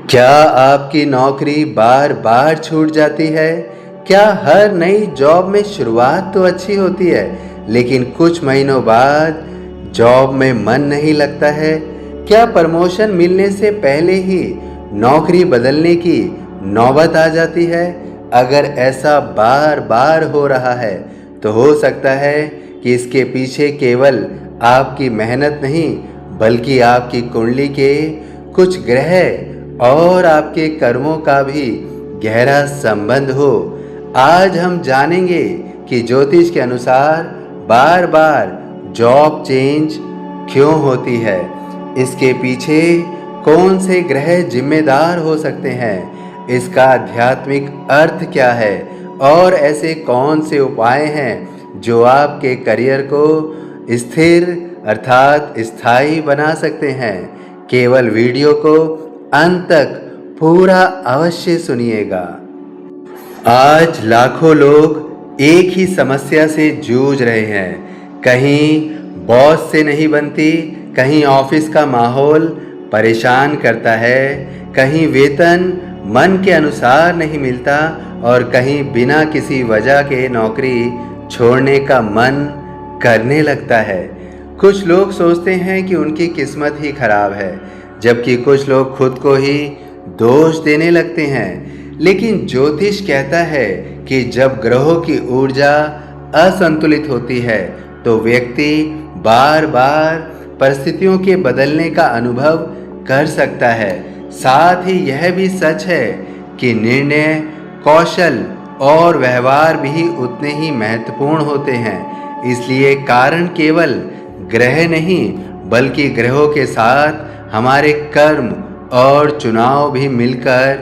क्या आपकी नौकरी बार बार छूट जाती है? क्या हर नई जॉब में शुरुआत तो अच्छी होती है, लेकिन कुछ महीनों बाद जॉब में मन नहीं लगता है? क्या प्रमोशन मिलने से पहले ही नौकरी बदलने की नौबत आ जाती है? अगर ऐसा बार बार हो रहा है, तो हो सकता है कि इसके पीछे केवल आपकी मेहनत नहीं, बल्कि आपकी कुंडली के कुछ ग्रह और आपके कर्मों का भी गहरा संबंध हो। आज हम जानेंगे कि ज्योतिष के अनुसार बार बार जॉब चेंज क्यों होती है, इसके पीछे कौन से ग्रह जिम्मेदार हो सकते हैं, इसका आध्यात्मिक अर्थ क्या है और ऐसे कौन से उपाय हैं जो आपके करियर को स्थिर अर्थात स्थायी बना सकते हैं। केवल वीडियो को अंत तक पूरा अवश्य सुनिएगा। आज लाखों लोग एक ही समस्या से जूझ रहे हैं। कहीं बॉस से नहीं बनती, कहीं ऑफिस का माहौल परेशान करता है, कहीं वेतन मन के अनुसार नहीं मिलता और कहीं बिना किसी वजह के नौकरी छोड़ने का मन करने लगता है। कुछ लोग सोचते हैं कि उनकी किस्मत ही खराब है, जबकि कुछ लोग खुद को ही दोष देने लगते हैं। लेकिन ज्योतिष कहता है कि जब ग्रहों की ऊर्जा असंतुलित होती है, तो व्यक्ति बार बार परिस्थितियों के बदलने का अनुभव कर सकता है। साथ ही यह भी सच है कि निर्णय, कौशल और व्यवहार भी उतने ही महत्वपूर्ण होते हैं। इसलिए कारण केवल ग्रह नहीं, बल्कि ग्रहों के साथ हमारे कर्म और चुनाव भी मिलकर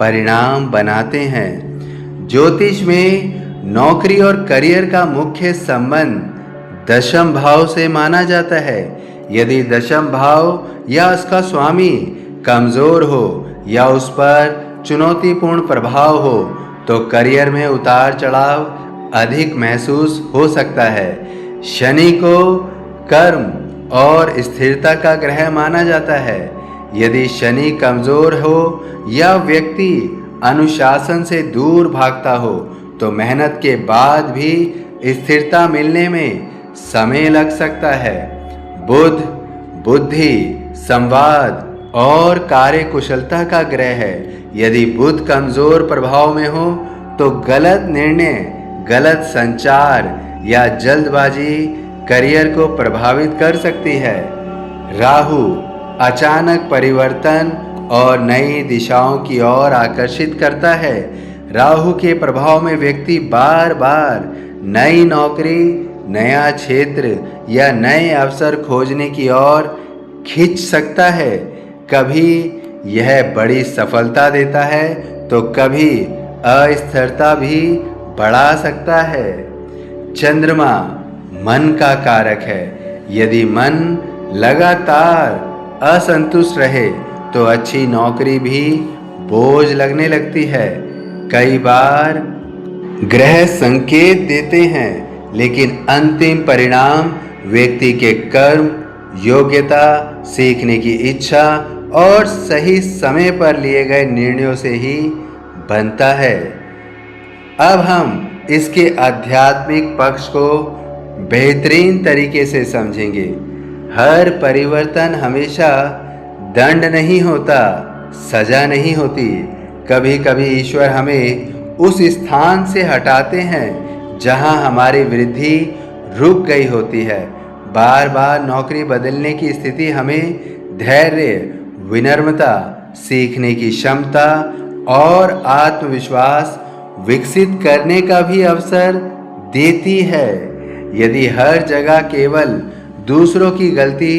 परिणाम बनाते हैं। ज्योतिष में नौकरी और करियर का मुख्य संबंध दशम भाव से माना जाता है। यदि दशम भाव या उसका स्वामी कमजोर हो या उस पर चुनौतीपूर्ण प्रभाव हो, तो करियर में उतार चढ़ाव अधिक महसूस हो सकता है। शनि को कर्म और स्थिरता का ग्रह माना जाता है। यदि शनि कमजोर हो या व्यक्ति अनुशासन से दूर भागता हो, तो मेहनत के बाद भी स्थिरता मिलने में समय लग सकता है। बुध बुद्धि, संवाद और कार्यकुशलता का ग्रह है। यदि बुध कमजोर प्रभाव में हो, तो गलत निर्णय, गलत संचार या जल्दबाजी करियर को प्रभावित कर सकती है। राहु अचानक परिवर्तन और नई दिशाओं की ओर आकर्षित करता है। राहु के प्रभाव में व्यक्ति बार बार नई नौकरी, नया क्षेत्र या नए अवसर खोजने की ओर खींच सकता है। कभी यह बड़ी सफलता देता है, तो कभी अस्थिरता भी बढ़ा सकता है। चंद्रमा मन का कारक है। यदि मन लगातार असंतुष्ट रहे, तो अच्छी नौकरी भी बोझ लगने लगती है। कई बार ग्रह संकेत देते हैं, लेकिन अंतिम परिणाम व्यक्ति के कर्म, योग्यता, सीखने की इच्छा और सही समय पर लिए गए निर्णयों से ही बनता है। अब हम इसके आध्यात्मिक पक्ष को बेहतरीन तरीके से समझेंगे। हर परिवर्तन हमेशा दंड नहीं होता, सजा नहीं होती। कभी कभी ईश्वर हमें उस स्थान से हटाते हैं जहां हमारी वृद्धि रुक गई होती है। बार बार नौकरी बदलने की स्थिति हमें धैर्य, विनम्रता, सीखने की क्षमता और आत्मविश्वास विकसित करने का भी अवसर देती है। यदि हर जगह केवल दूसरों की गलती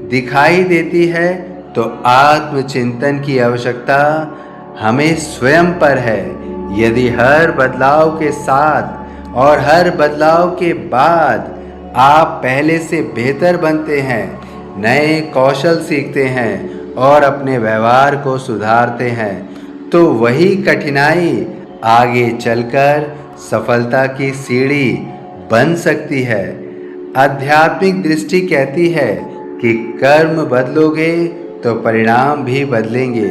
दिखाई देती है, तो आत्मचिंतन की आवश्यकता हमें स्वयं पर है। यदि हर बदलाव के साथ और हर बदलाव के बाद आप पहले से बेहतर बनते हैं, नए कौशल सीखते हैं और अपने व्यवहार को सुधारते हैं, तो वही कठिनाई आगे चलकर सफलता की सीढ़ी बन सकती है। आध्यात्मिक दृष्टि कहती है कि कर्म बदलोगे तो परिणाम भी बदलेंगे।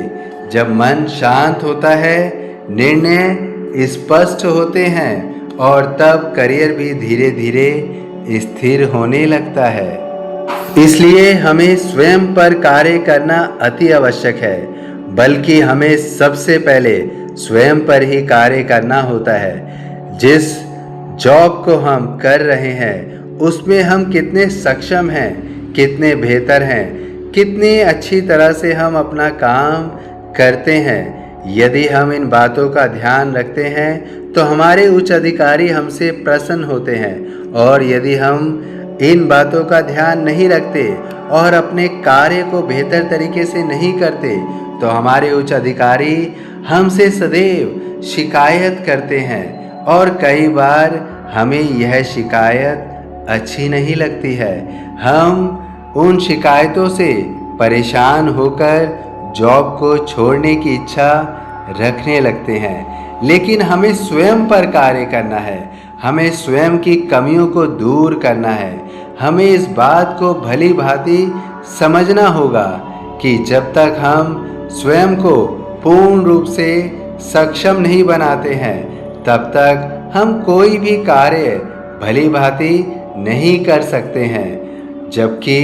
जब मन शांत होता है, निर्णय स्पष्ट होते हैं और तब करियर भी धीरे धीरे स्थिर होने लगता है। इसलिए हमें स्वयं पर कार्य करना अति आवश्यक है, बल्कि हमें सबसे पहले स्वयं पर ही कार्य करना होता है। जिस जॉब को हम कर रहे हैं उसमें हम कितने सक्षम हैं, कितने बेहतर हैं, कितनी अच्छी तरह से हम अपना काम करते हैं। यदि हम इन बातों का ध्यान रखते हैं तो हमारे उच्च अधिकारी हमसे प्रसन्न होते हैं, और यदि हम इन बातों का ध्यान नहीं रखते और अपने कार्य को बेहतर तरीके से नहीं करते तो हमारे उच्च अधिकारी हमसे सदैव शिकायत करते हैं, और कई बार हमें यह शिकायत अच्छी नहीं लगती है। हम उन शिकायतों से परेशान होकर जॉब को छोड़ने की इच्छा रखने लगते हैं। लेकिन हमें स्वयं पर कार्य करना है, हमें स्वयं की कमियों को दूर करना है। हमें इस बात को भली भांति समझना होगा कि जब तक हम स्वयं को पूर्ण रूप से सक्षम नहीं बनाते हैं तब तक हम कोई भी कार्य भली भांति नहीं कर सकते हैं। जबकि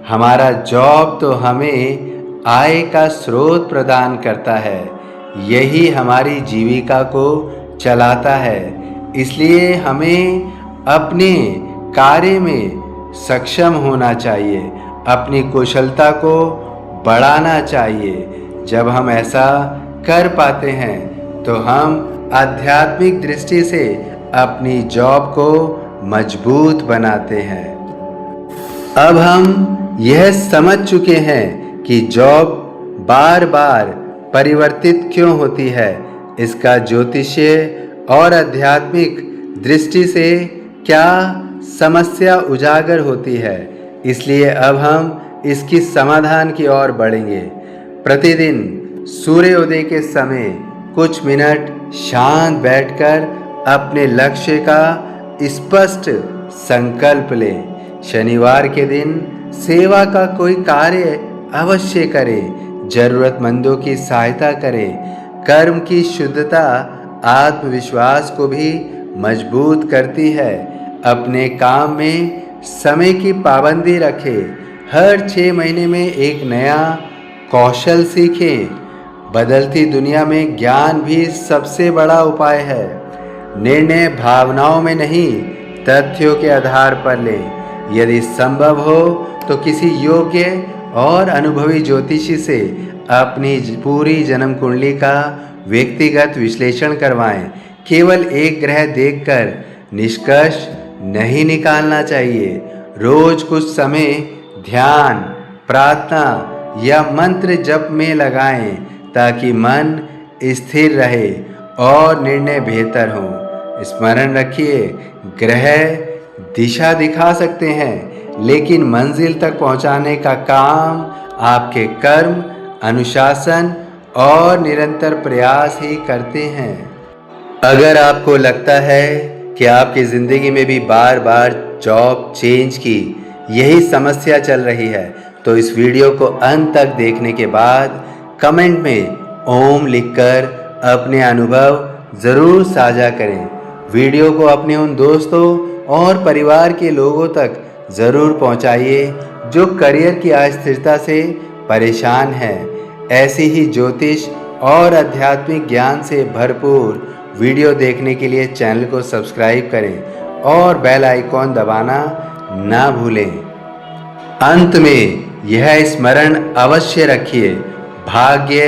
हमारा जॉब तो हमें आय का स्रोत प्रदान करता है, यही हमारी जीविका को चलाता है। इसलिए हमें अपने कार्य में सक्षम होना चाहिए, अपनी कुशलता को बढ़ाना चाहिए। जब हम ऐसा कर पाते हैं तो हम आध्यात्मिक दृष्टि से अपनी जॉब को मजबूत बनाते हैं। अब हम यह समझ चुके हैं कि जॉब बार बार परिवर्तित क्यों होती है, इसका ज्योतिषीय और आध्यात्मिक दृष्टि से क्या समस्या उजागर होती है। इसलिए अब हम इसकी समाधान की ओर बढ़ेंगे। प्रतिदिन सूर्योदय के समय कुछ मिनट शांत बैठकर अपने लक्ष्य का स्पष्ट संकल्प लें। शनिवार के दिन सेवा का कोई कार्य अवश्य करें, जरूरतमंदों की सहायता करें। कर्म की शुद्धता आत्मविश्वास को भी मजबूत करती है। अपने काम में समय की पाबंदी रखें। हर 6 महीने में एक नया कौशल सीखें। बदलती दुनिया में ज्ञान भी सबसे बड़ा उपाय है। निर्णय भावनाओं में नहीं, तथ्यों के आधार पर लें। यदि संभव हो तो किसी योग्य और अनुभवी ज्योतिषी से अपनी पूरी जन्म कुंडली का व्यक्तिगत विश्लेषण करवाएं। केवल एक ग्रह देखकर निष्कर्ष नहीं निकालना चाहिए। रोज कुछ समय ध्यान, प्रार्थना या मंत्र जप में लगाएं ताकि मन स्थिर रहे और निर्णय बेहतर हो। स्मरण रखिए, ग्रह दिशा दिखा सकते हैं, लेकिन मंजिल तक पहुंचाने का काम आपके कर्म, अनुशासन और निरंतर प्रयास ही करते हैं। अगर आपको लगता है कि आपकी ज़िंदगी में भी बार बार जॉब चेंज की यही समस्या चल रही है, तो इस वीडियो को अंत तक देखने के बाद कमेंट में ओम लिखकर अपने अनुभव ज़रूर साझा करें। वीडियो को अपने उन दोस्तों और परिवार के लोगों तक ज़रूर पहुंचाइए जो करियर की अस्थिरता से परेशान हैं। ऐसी ही ज्योतिष और आध्यात्मिक ज्ञान से भरपूर वीडियो देखने के लिए चैनल को सब्सक्राइब करें और बेल आइकॉन दबाना ना भूलें। अंत में यह स्मरण अवश्य रखिए, भाग्य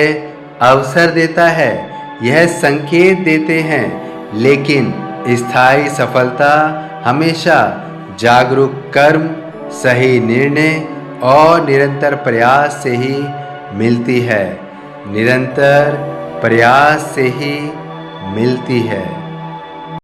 अवसर देता है, यह संकेत देते हैं, लेकिन स्थायी सफलता हमेशा जागरूक कर्म, सही निर्णय और निरंतर प्रयास से ही मिलती है। निरंतर प्रयास से ही मिलती है।